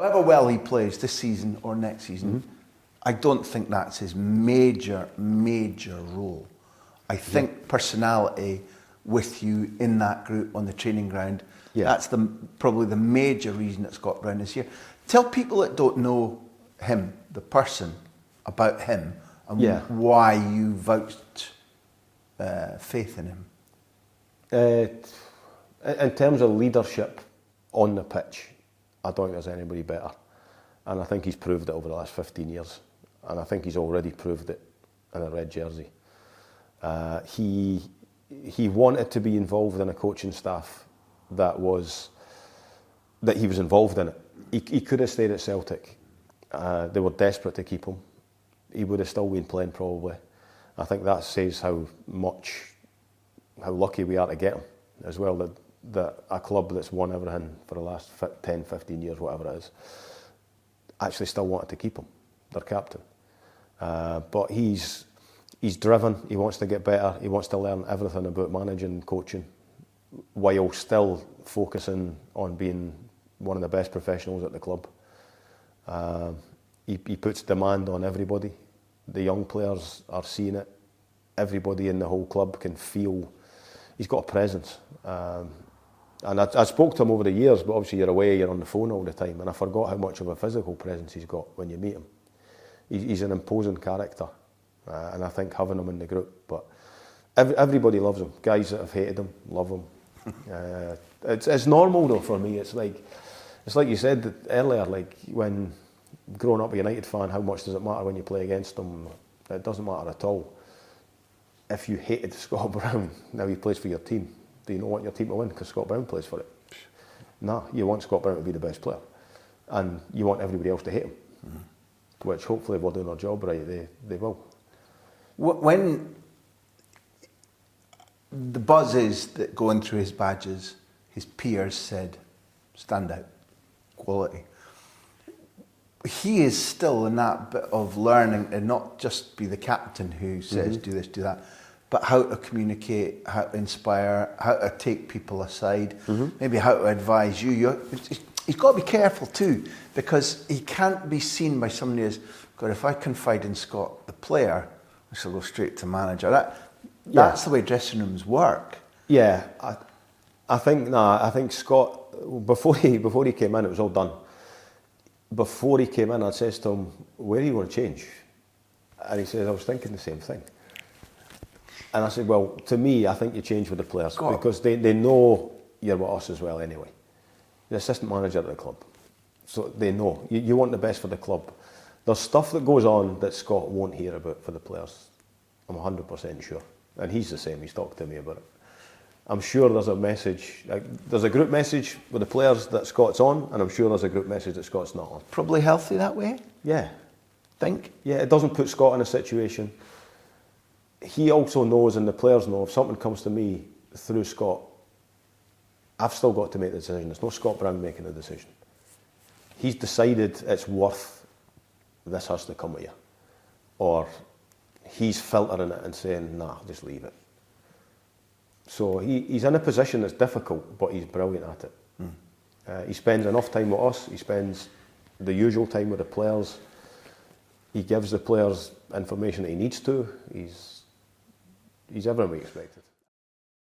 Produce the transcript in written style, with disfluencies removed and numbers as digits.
However well he plays this season or next season, I don't think that's his major role. I think personality with you in that group on the training ground, that's probably the major reason that Scott Brown is here. Tell people that don't know him, the person, about him and why you vouched faith in him. In terms of leadership on the pitch, I don't think there's anybody better. And I think he's proved it over the last 15 years. And I think he's already proved it in a red jersey. He wanted to be involved in a coaching staff that he was involved in it. He could have stayed at Celtic. They were desperate to keep him. He would have still been playing probably. I think that says how lucky we are to get him as well, that a club that's won everything for the last 10, 15 years, whatever it is, actually still wanted to keep him, their captain. But he's driven, he wants to get better, he wants to learn everything about managing and coaching, while still focusing on being one of the best professionals at the club. He puts demand on everybody. The young players are seeing it. Everybody in the whole club can feel he's got a presence. And I spoke to him over the years, but obviously you're away, you're on the phone all the time, and I forgot how much of a physical presence he's got when you meet him. He's an imposing character, and I think having him in the group, but everybody loves him. Guys that have hated him love him. It's normal though for me. It's like you said earlier, like when growing up a United fan, how much does it matter when you play against them? It doesn't matter at all. If you hated Scott Brown, now he plays for your team, do you not want your team to win because Scott Brown plays for it? No, you want Scott Brown to be the best player, and you want everybody else to hate him, which hopefully if we're doing our job right, they will. When the buzzes that going through his badges, his peers said, stand out, quality. He is still in that bit of learning and not just be the captain who says do this, do that, but how to communicate, how to inspire, how to take people aside, maybe how to advise you. He's got to be careful too, because he can't be seen by somebody as, God, if I confide in Scott, the player, I shall go straight to manager. That's the way dressing rooms work. Yeah, I think Scott, before he came in, it was all done. Before he came in, I said to him, where are you going to change? And he said, I was thinking the same thing. And I said, well, to me, I think you change with the players, because they know you're with us as well anyway. The assistant manager at the club. So they know. You want the best for the club. There's stuff that goes on that Scott won't hear about for the players. I'm 100% sure. And he's the same, he's talked to me about it. I'm sure there's a message, there's a group message with the players that Scott's on, and I'm sure there's a group message that Scott's not on. Probably healthy that way? Yeah. Think? Yeah, it doesn't put Scott in a situation. He also knows, and the players know, if something comes to me through Scott, I've still got to make the decision. It's not Scott Brown making the decision. He's decided it's worth, this has to come with you. Or he's filtering it and saying, nah, just leave it. So he's in a position that's difficult, but he's brilliant at it. He spends enough time with us, he spends the usual time with the players, he gives the players information that he needs to, he's everything we expected.